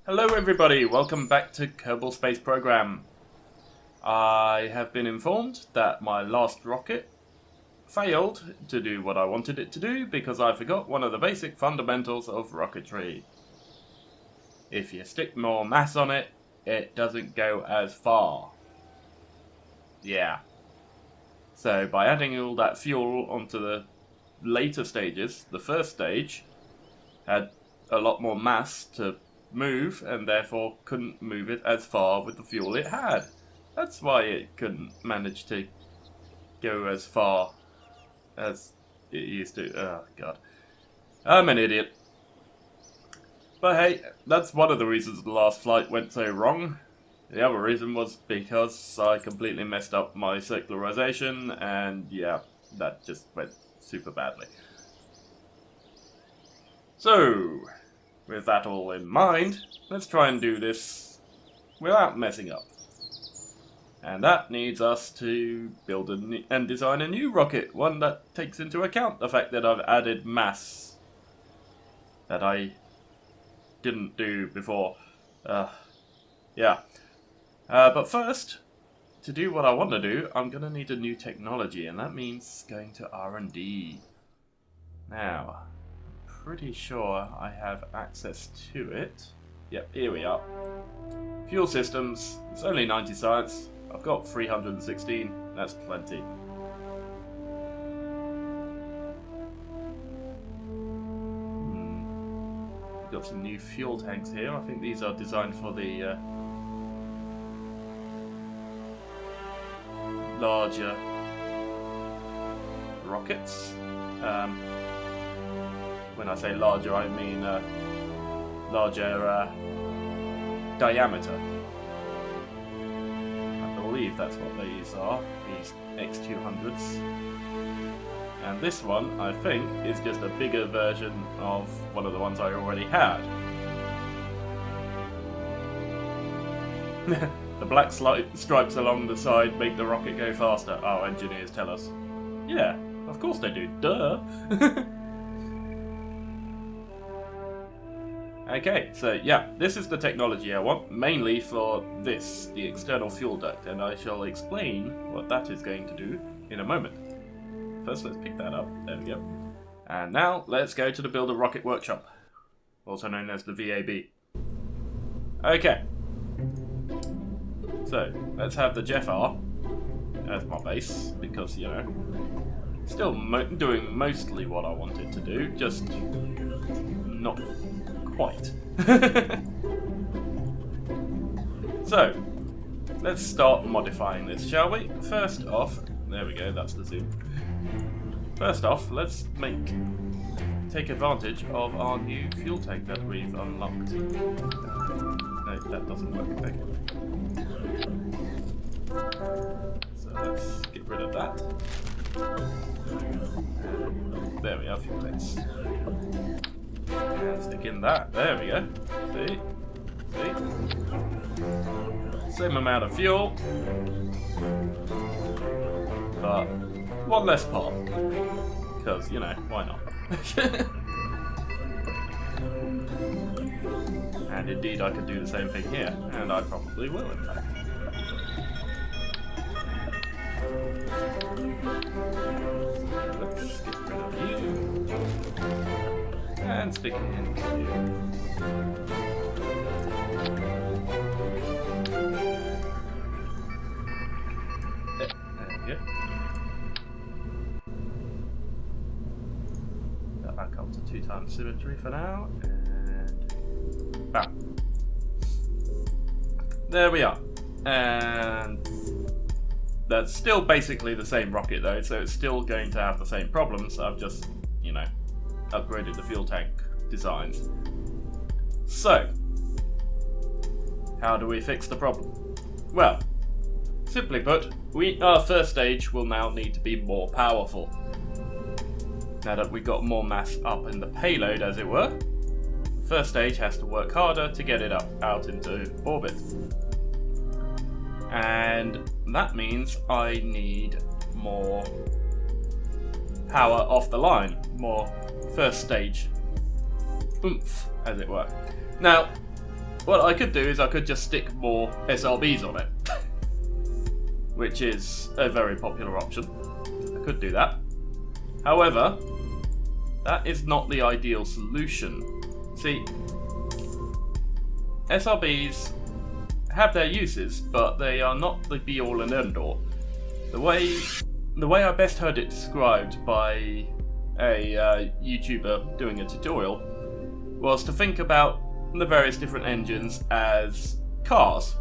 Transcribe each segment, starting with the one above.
Hello everybody, welcome back to Kerbal Space Program. I have been informed that my last rocket failed to do what I wanted it to do because I forgot one of the basic fundamentals of rocketry. If you stick more mass on it, it doesn't go as far. Yeah. So by adding all that fuel onto the later stages, the first stage had a lot more mass to move and therefore couldn't move it as far with the fuel it had. That's why it couldn't manage to go as far as it used to. Oh god. I'm an idiot. But hey, that's one of the reasons the last flight went so wrong. The other reason was because I completely messed up my circularization and yeah, that just went super badly. So, with that all in mind, let's try and do this without messing up. And that needs us to build and design a new rocket, one that takes into account the fact that I've added mass that I didn't do before. But first, to do what I want to do, I'm going to need a new technology, and that means going to R&D. Now, pretty sure I have access to it. Yep, here we are. Fuel systems, it's only 90 science. I've got 316, that's plenty. Got some new fuel tanks here. I think these are designed for the larger rockets. When I say larger, I mean larger diameter. I believe that's what these are, these X200s. And this one, I think, is just a bigger version of one of the ones I already had. The black stripes along the side make the rocket go faster. Our engineers tell us. Yeah, of course they do. Duh! Okay, so yeah, this is the technology I want, mainly for this, the external fuel duct, and I shall explain what that is going to do in a moment. First, let's pick that up. There we go. And now, let's go to the Build a Rocket Workshop, also known as the VAB. Okay. So, let's have the Geoff R as my base, because, you know, still doing mostly what I wanted to do, just not quite. So, let's start modifying this, shall we? First off, there we go, that's the zoom. First off, let's take advantage of our new fuel tank that we've unlocked. No, that doesn't work. Okay. So let's get rid of that. There we are, fuel tanks. And stick in that. There we go. See? See? Same amount of fuel, but one less part. Because, you know, why not? And indeed, I could do the same thing here, and I probably will, in fact. Let's get rid of you. And stick it in here. There we go. That back up to 2 times symmetry for now, and bam. There we are. And that's still basically the same rocket though, so it's still going to have the same problems. I've just, you know, upgraded the fuel tank designs. So, how do we fix the problem? Well, simply put, our first stage will now need to be more powerful. Now that we've got more mass up in the payload, as it were, first stage has to work harder to get it out into orbit. And that means I need more power off the line, more first stage oomph, as it were. Now, what I could do is I could just stick more SRBs on it, which is a very popular option. I could do that. However, that is not the ideal solution. See, SRBs have their uses, but they are not the be-all and end-all. The way I best heard it described by a YouTuber doing a tutorial was to think about the various different engines as cars.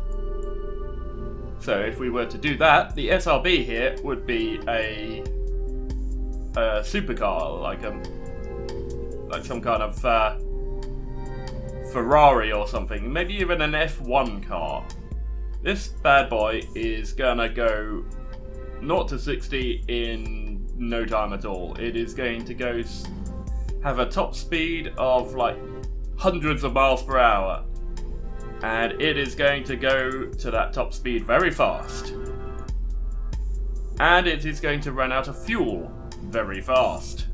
So if we were to do that, the SRB here would be a supercar, like some kind of Ferrari or something, maybe even an F1 car. This bad boy is gonna go 0 to 60 in no time at all. It is going to have a top speed of like hundreds of miles per hour, and it is going to go to that top speed very fast, and it is going to run out of fuel very fast.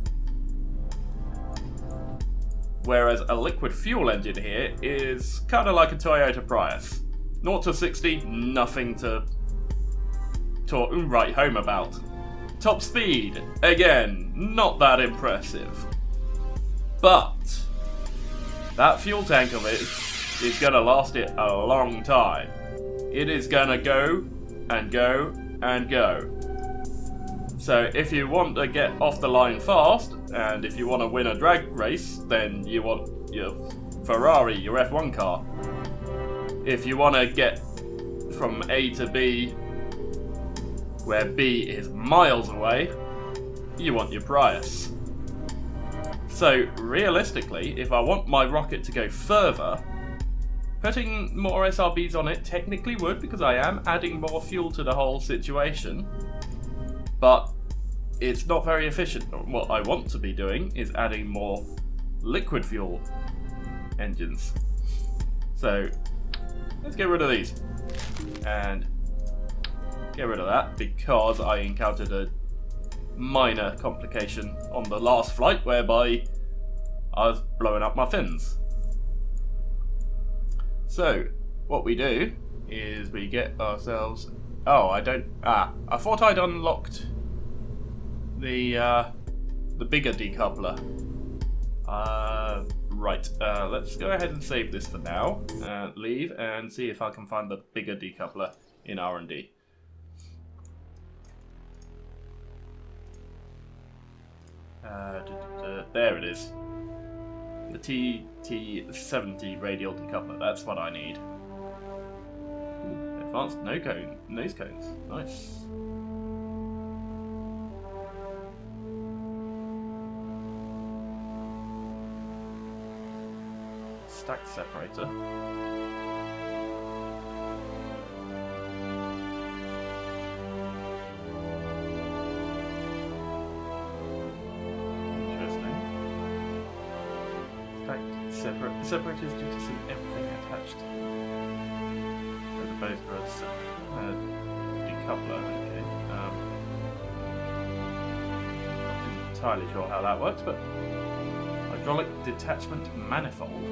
Whereas a liquid fuel engine here is kind of like a Toyota Prius. 0 to 60, nothing to write home about. Top speed, again, not that impressive. But that fuel tank of it is going to last it a long time. It is going to go and go and go. So if you want to get off the line fast, and if you want to win a drag race, then you want your Ferrari, your F1 car. If you want to get from A to B, where B is miles away, you want your Prius. So realistically, if I want my rocket to go further, putting more SRBs on it technically would, because I am adding more fuel to the whole situation, but it's not very efficient. What I want to be doing is adding more liquid fuel engines. So let's get rid of these and get rid of that, because I encountered a minor complication on the last flight whereby I was blowing up my fins. So what we do is we get ourselves, I thought I'd unlocked the bigger decoupler. Right, let's go ahead and save this for now, leave and see if I can find the bigger decoupler in R&D. There it is. The TT70 radial decoupler, that's what I need. Advanced nose cones, nice. Stack separator. Separators due to see everything attached, as opposed to a decoupler. Okay. Not entirely sure how that works, but hydraulic detachment manifold.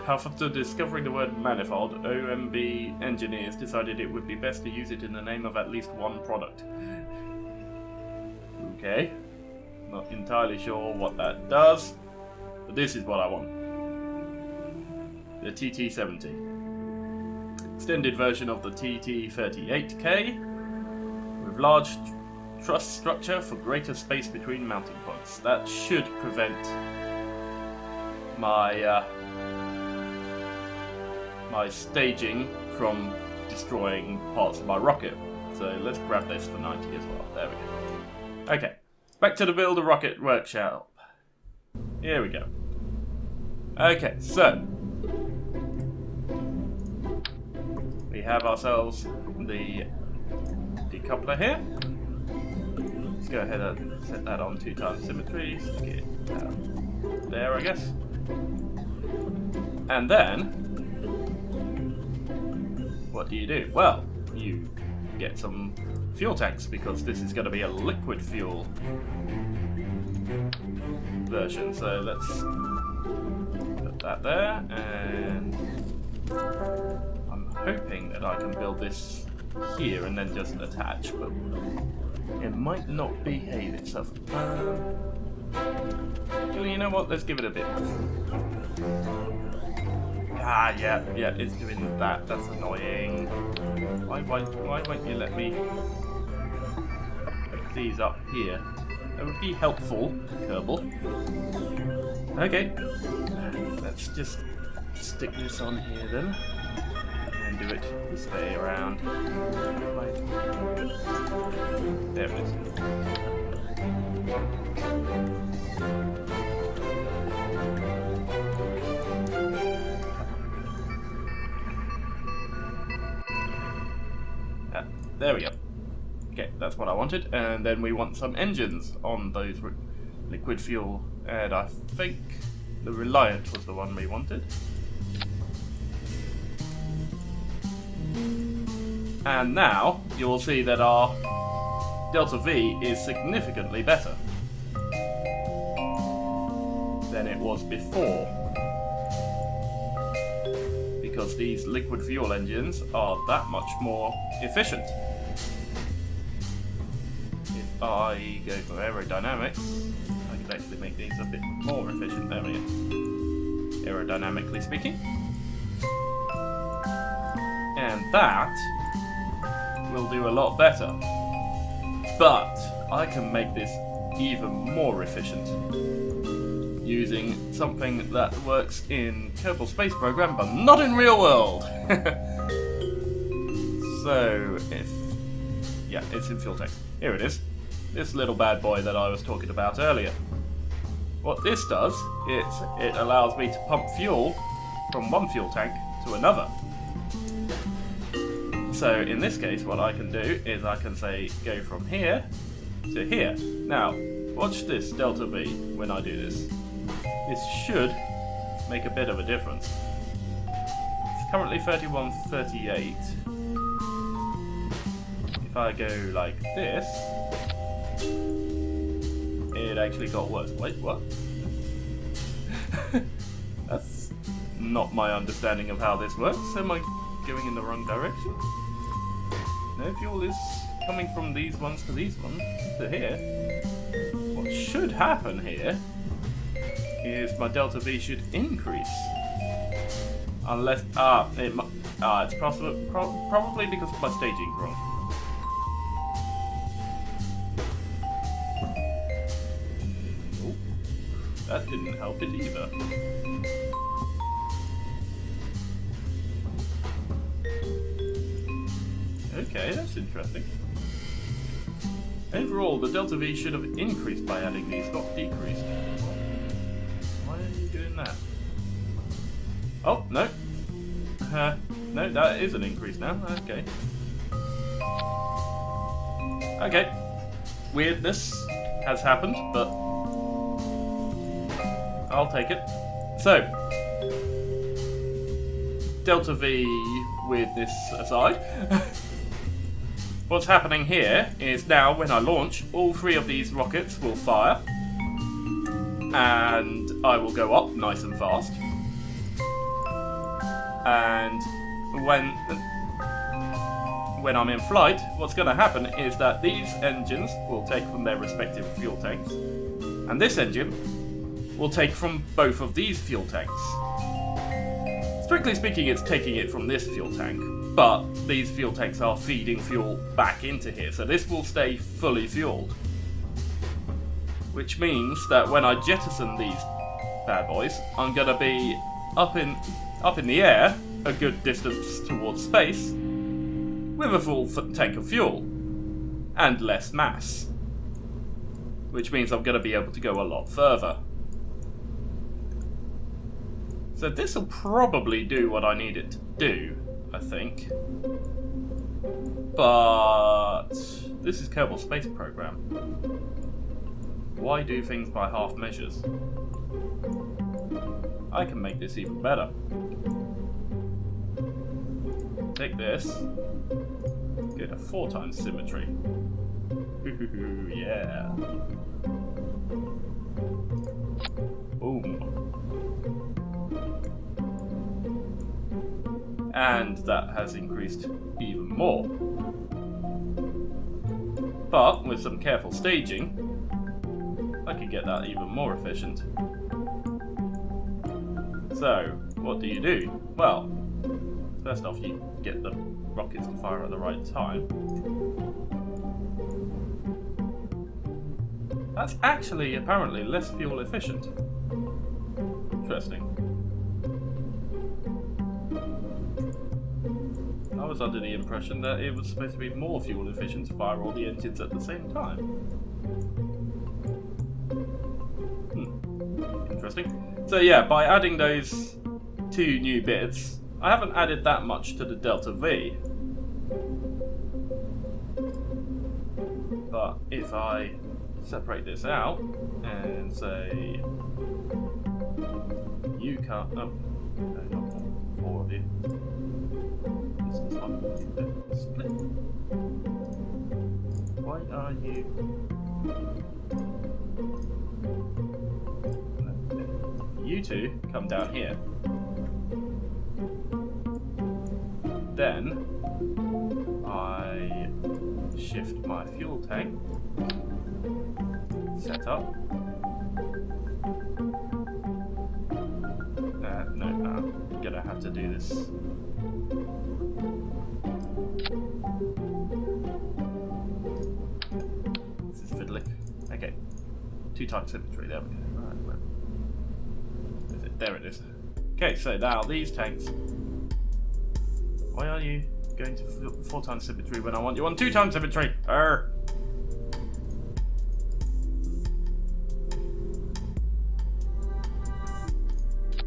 After discovering the word manifold, OMB engineers decided it would be best to use it in the name of at least one product. Okay. Not entirely sure what that does, but this is what I want. The TT70. Extended version of the TT38K, with large truss structure for greater space between mounting points. That should prevent my my staging from destroying parts of my rocket. So let's grab this for 90 as well. There we go. Okay. Back to the Build a Rocket workshop. Here we go. Okay, so we have ourselves the decoupler here. Let's go ahead and set that on 2x symmetry. Stick it there, I guess. And then, what do? Well, you get some fuel tanks, because this is going to be a liquid fuel version. So let's put that there, and I'm hoping that I can build this here and then just attach, but it might not behave itself. Actually, you know what? Let's give it a bit. Yeah, it's doing that. That's annoying. Why won't you let me put these up here? That would be helpful, Kerbal. Okay, let's just stick this on here then, and do it this way around. There it is. There we go. Okay, that's what I wanted. And then we want some engines on those liquid fuel. And I think the Reliant was the one we wanted. And now you will see that our Delta V is significantly better than it was before. Because these liquid fuel engines are that much more efficient. If I go for aerodynamics, I can actually make these a bit more efficient, there we go. Aerodynamically speaking. And that will do a lot better. But I can make this even more efficient using something that works in Kerbal Space Program, but not in real world. So, it's in fuel tank. Here it is. This little bad boy that I was talking about earlier. What this does is it allows me to pump fuel from one fuel tank to another. So in this case, what I can do is I can say go from here to here. Now, watch this Delta V when I do this. This should make a bit of a difference. It's currently 31.38. If I go like this, it actually got worse. Wait, what? That's not my understanding of how this works. Am I going in the wrong direction? No, fuel is coming from these ones to these ones to here. What should happen here is my Delta V should increase. Unless, it's probably because my staging's wrong. Nope. That didn't help it either. Okay, that's interesting. Overall, the Delta V should have increased by adding these, not decreased. Why are you doing that? Oh, no. No, that is an increase now. Okay. Okay. Weirdness has happened, but I'll take it. So, Delta V weirdness aside, what's happening here is now when I launch, all three of these rockets will fire, and I will go up nice and fast. And when I'm in flight, what's going to happen is that these engines will take from their respective fuel tanks, and this engine will take from both of these fuel tanks. Strictly speaking, it's taking it from this fuel tank, but these fuel tanks are feeding fuel back into here, so this will stay fully fueled. Which means that when I jettison these bad boys, I'm going to be up in the air a good distance towards space with a full tank of fuel and less mass. Which means I'm going to be able to go a lot further. So this will probably do what I need it to do, I think. But this is Kerbal Space Program. Why do things by half measures? I can make this even better. Take this. Go to 4 times symmetry. Yeah. Boom. And that has increased even more. But with some careful staging, I can get that even more efficient. So, what do you do? Well, first off, you get the rockets to fire at the right time. That's actually apparently less fuel efficient. Interesting. I was under the impression that it was supposed to be more fuel efficient to fire all the engines at the same time. Interesting. So yeah, by adding those two new bits, I haven't added that much to the delta V. But if I separate this out and say you can't, no, not four of you. This is one split. Why are you? You two come down here. Then I shift my fuel tank, set up. No, I'm gonna have to do this. This is fiddly. Okay, 2 times symmetry. There we go. Right, where is it? There it is. Okay, so now these tanks. Why are you going to 4 times symmetry when I want you on 2 times symmetry? Arr!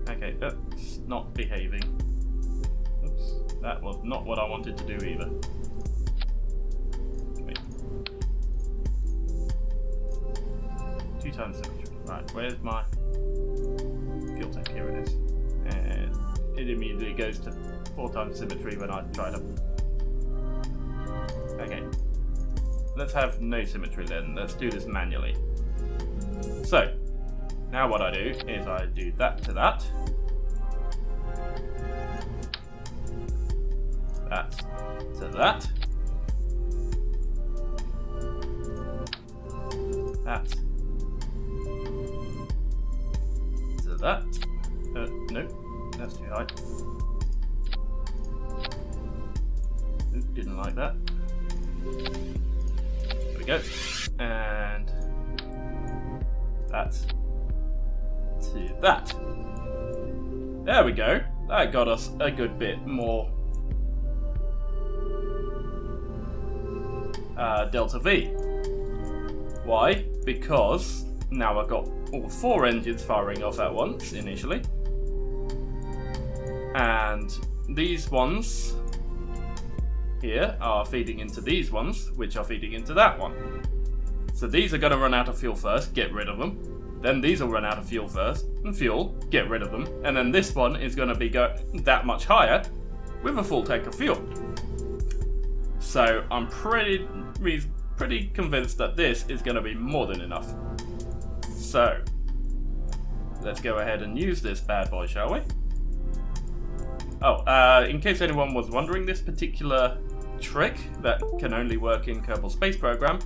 Okay, that's not behaving. Oops, that was not what I wanted to do either. Wait. 2 times symmetry. Right, where's my fuel tank? Here it is. And it immediately goes to 4 times symmetry when I try to. Okay. Let's have no symmetry then. Let's do this manually. So, now what I do is I do that to that. That to that. That to that. No, that's too high. Oops, didn't like that. There we go. And that's to that. There we go. That got us a good bit more delta V. Why? Because now I've got all 4 engines firing off at once initially. And these ones here are feeding into these ones, which are feeding into that one. So these are going to run out of fuel first, get rid of them. Then these will run out of fuel first, and fuel, get rid of them. And then this one is going to be that much higher with a full tank of fuel. So I'm pretty convinced that this is going to be more than enough. So let's go ahead and use this bad boy, shall we? Oh, in case anyone was wondering, this particular trick that can only work in Kerbal Space Program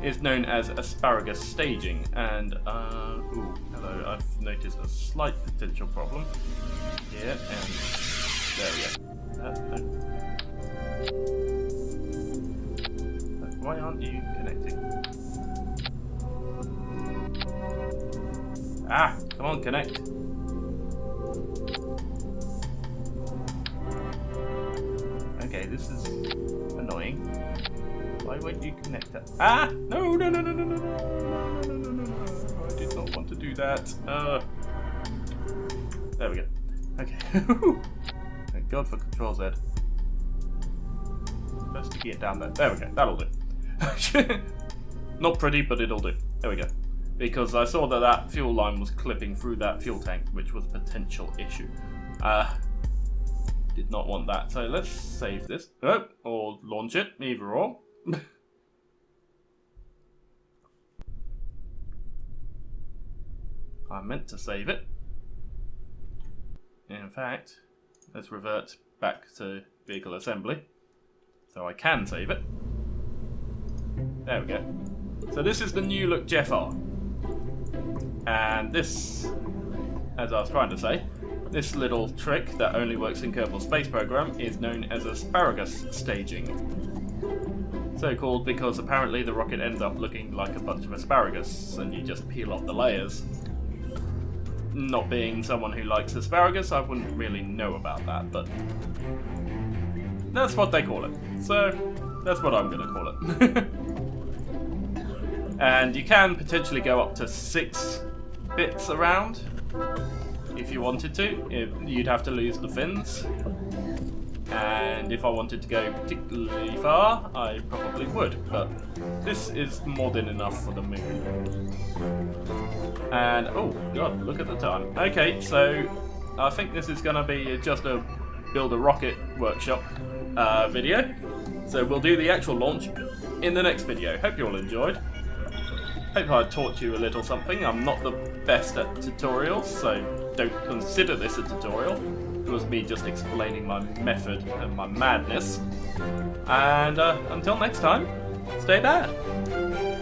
is known as asparagus staging. And, ooh, hello, I've noticed a slight potential problem here, and there we go. Why aren't you connecting? Ah, come on, connect. Okay, this is annoying. Why won't you connect that? Ah! No! I did not want to do that. There we go. Okay. Thank God for Control Z. Supposed to get down there. There we go. That'll do. Not pretty, but it'll do. There we go. Because I saw that fuel line was clipping through that fuel tank, which was a potential issue. Did not want that. So let's save this. Or launch it, either or. I meant to save it. In fact, let's revert back to vehicle assembly. So I can save it. There we go. So this is the new look Geoff R. And this, as I was trying to say, this little trick that only works in Kerbal Space Program is known as asparagus staging. So called because apparently the rocket ends up looking like a bunch of asparagus and you just peel off the layers. Not being someone who likes asparagus, I wouldn't really know about that, but that's what they call it. So that's what I'm going to call it. And you can potentially go up to 6 bits around if you wanted to. You'd have to lose the fins. And if I wanted to go particularly far, I probably would, but this is more than enough for the moon. And, oh god, look at the time. Okay, so I think this is going to be just a build a rocket workshop video. So we'll do the actual launch in the next video. Hope you all enjoyed. Hope I taught you a little something. I'm not the best at tutorials, so don't consider this a tutorial. It was me just explaining my method and my madness. And until next time, stay bad.